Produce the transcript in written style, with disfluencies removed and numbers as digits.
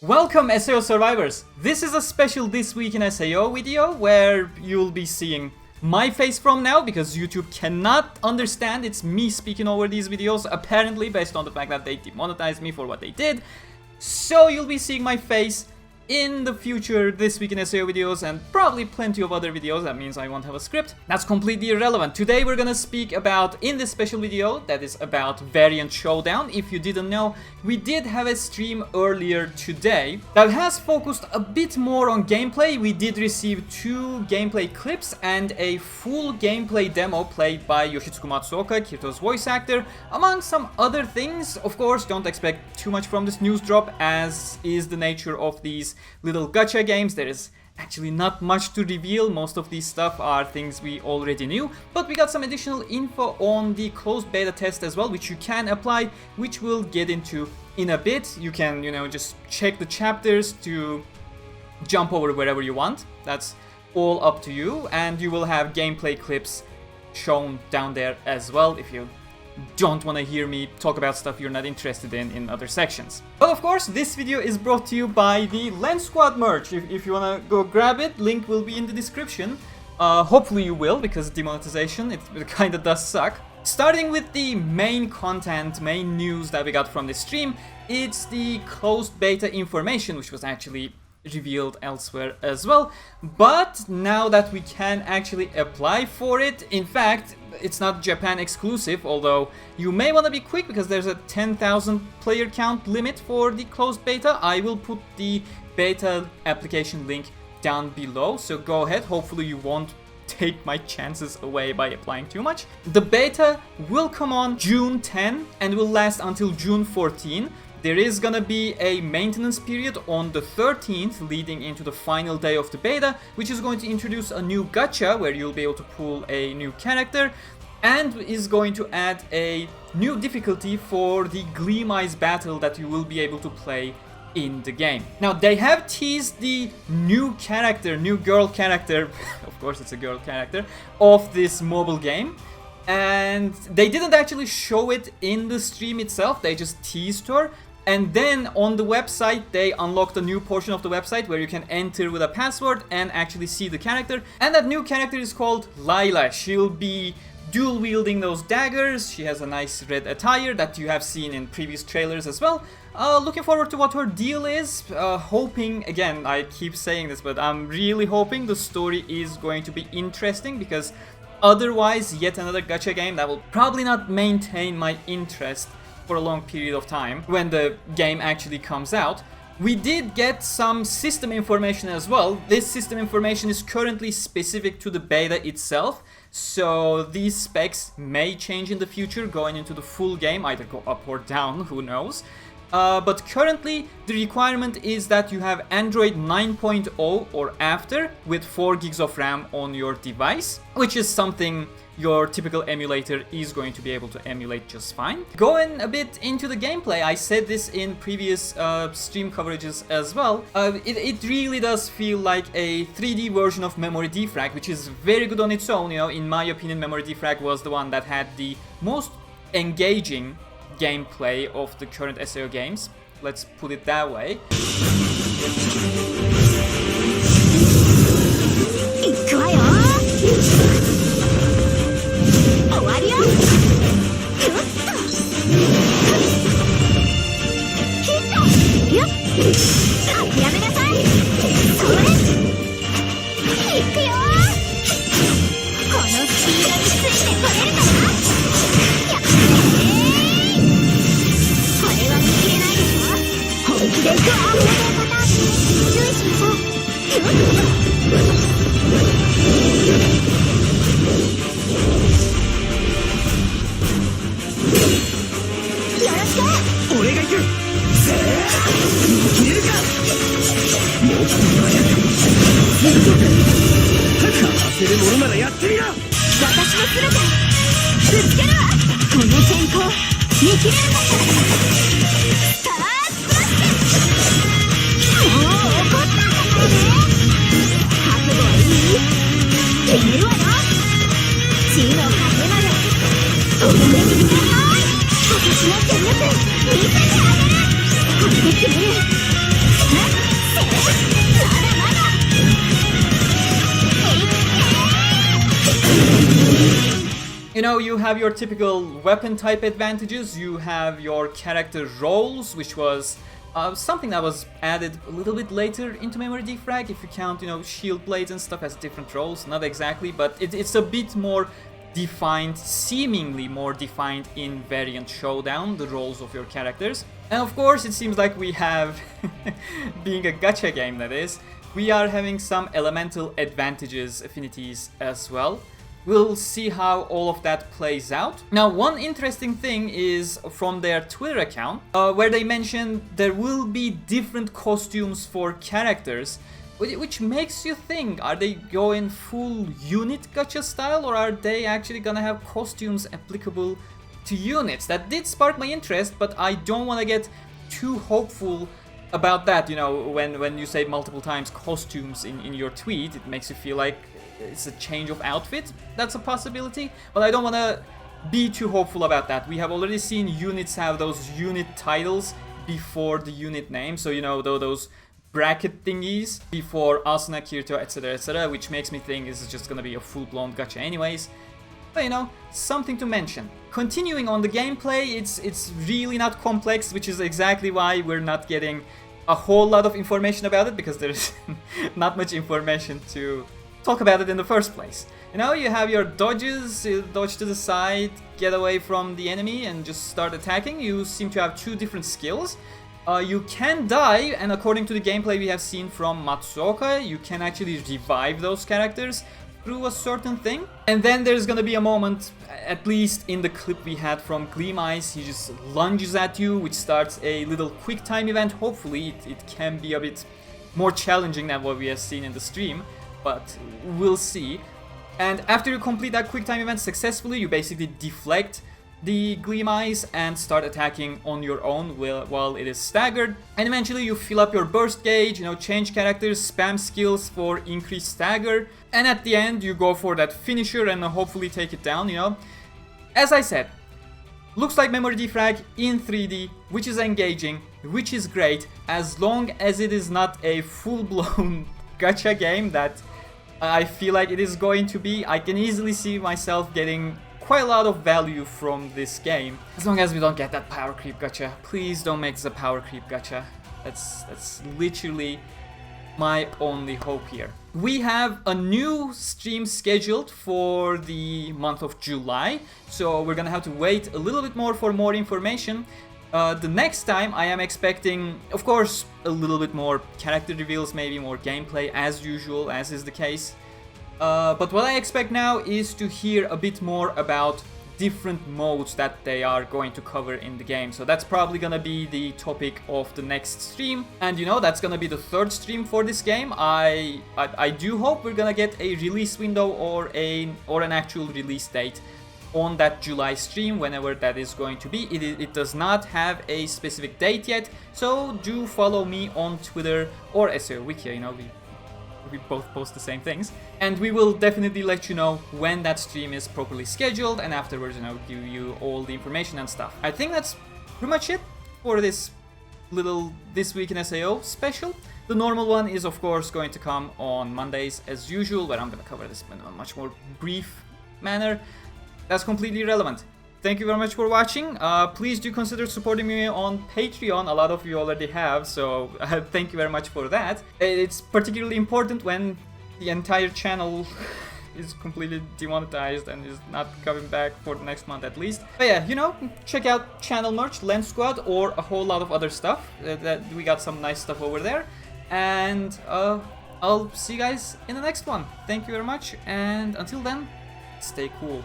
Welcome SAO survivors! This is a special This Week in SAO video where you'll be seeing my face from now because YouTube cannot understand it's me speaking over these videos, apparently based on the fact that they demonetized me for what they did. So you'll be seeing my face in the future This Week in SAO videos and probably plenty of other videos. That means I won't have a script. That's completely irrelevant. Today we're gonna speak about, in this special video, that is about Variant Showdown. If you didn't know, we did have a stream earlier today that has focused a bit more on gameplay. We did receive 2 gameplay clips and a full gameplay demo played by Yoshitsugu Matsuoka, Kirito's voice actor, among some other things. Of course, don't expect too much from this news drop, as is the nature of these little gacha games. There is actually not much to reveal. Most of these stuff are things we already knew, but we got some additional info on the closed beta test as well, which you can apply, which we'll get into in a bit. You can, just check the chapters to jump over wherever you want. That's all up to you, and you will have gameplay clips shown down there as well if you don't want to hear me talk about stuff you're not interested in other sections. But of course, this video is brought to you by the Lens Squad merch. If you want to go grab it, link will be in the description. Hopefully you will, because demonetization, it kind of does suck. Starting with the main content, main news that we got from this stream, it's the closed beta information, which was actually revealed elsewhere as well. But now that we can actually apply for it, in fact, it's not Japan exclusive, although you may want to be quick because there's a 10,000 player count limit for the closed beta. I will put the beta application link down below, so go ahead. Hopefully you won't take my chances away by applying too much. The beta will come on June 10 and will last until June 14. There is gonna be a maintenance period on the 13th leading into the final day of the beta, which is going to introduce a new gacha where you'll be able to pull a new character, and is going to add a new difficulty for the Gleam Eyes battle that you will be able to play in the game. Now, they have teased the new character, new girl character, of course it's a girl character, of this mobile game. And they didn't actually show it in the stream itself, they just teased her. And then on the website, they unlocked a new portion of the website where you can enter with a password and actually see the character. And that new character is called Layla. She'll be dual wielding those daggers. She has a nice red attire that you have seen in previous trailers as well. Looking forward to what her deal is. Hoping, again, I keep saying this, but I'm really hoping the story is going to be interesting, because otherwise, yet another gacha game that will probably not maintain my interest for a long period of time when the game actually comes out. We did get some system information as well. This system information is currently specific to the beta itself, so these specs may change in the future going into the full game, either go up or down, who knows. But currently the requirement is that you have Android 9.0 or after with 4 gigs of RAM on your device, which is something your typical emulator is going to be able to emulate just fine. Going a bit into the gameplay, I said this in previous stream coverages as well, it really does feel like a 3D version of Memory Defrag, which is very good on its own. In my opinion, Memory Defrag was the one that had the most engaging gameplay of the current SAO games. Let's put it that way. know, you have your typical weapon type advantages, you have your character roles, which was something that was added a little bit later into Memory Defrag, if you count, you know, shield blades and stuff as different roles. Not exactly, but it's a bit more defined, seemingly more defined in Variant Showdown, the roles of your characters. And of course, it seems like we have, being a gacha game that is, we are having some elemental advantages, affinities as well. We'll see how all of that plays out. Now, one interesting thing is from their Twitter account, where they mentioned there will be different costumes for characters, which makes you think, are they going full unit gacha style, or are they actually gonna have costumes applicable to units? That did spark my interest, but I don't want to get too hopeful about that. You know, when you say multiple times costumes in your tweet, it makes you feel like it's a change of outfit. That's a possibility, but I don't want to be too hopeful about that. We have already seen units have those unit titles before the unit name, so you know, those bracket thingies before Asuna, Kirito, etc., which makes me think this is just gonna be a full-blown gacha anyways. But you know, something to mention. Continuing on the gameplay, it's really not complex, which is exactly why we're not getting a whole lot of information about it, because there's not much information to talk about it in the first place. You know, you have your dodges, you dodge to the side, get away from the enemy and just start attacking. You seem to have two different skills. You can die, and according to the gameplay we have seen from Matsuoka, you can actually revive those characters through a certain thing. And then there's gonna be a moment, at least in the clip we had from Gleam Eyes, he just lunges at you, which starts a little quick time event. Hopefully it can be a bit more challenging than what we have seen in the stream, but we'll see. And after you complete that quick time event successfully, you basically deflect the Gleam Eyes and start attacking on your own while it is staggered. And eventually you fill up your burst gauge, you know, change characters, spam skills for increased stagger, and at the end you go for that finisher and hopefully take it down, you know. As I said, looks like Memory Defrag in 3D, which is engaging, which is great, as long as it is not a full-blown gacha game that I feel like it is going to be. I can easily see myself getting quite a lot of value from this game, as long as we don't get that power creep gacha. Please don't make this a power creep gacha. That's literally my only hope here. We have a new stream scheduled for the month of July, so we're gonna have to wait a little bit more for more information. The next time I am expecting, of course, a little bit more character reveals, maybe more gameplay as usual, as is the case. But what I expect now is to hear a bit more about different modes that they are going to cover in the game. So that's probably gonna be the topic of the next stream. And you know, that's gonna be the third stream for this game. I do hope we're gonna get a release window or an actual release date on that July stream, whenever that is going to be. It does not have a specific date yet, so do follow me on Twitter or SAO Wiki, you know, we both post the same things, and we will definitely let you know when that stream is properly scheduled, and afterwards, you know, give you all the information and stuff. I think that's pretty much it for this little This Week in SAO special. The normal one is of course going to come on Mondays as usual, where I'm going to cover this in a much more brief manner. That's completely irrelevant. Thank you very much for watching. Please do consider supporting me on Patreon. A lot of you already have, so thank you very much for that. It's particularly important when the entire channel is completely demonetized and is not coming back for the next month at least. But yeah, you know, check out channel merch, Lens Squad, or a whole lot of other stuff. That we got some nice stuff over there. And I'll see you guys in the next one. Thank you very much, and until then, stay cool.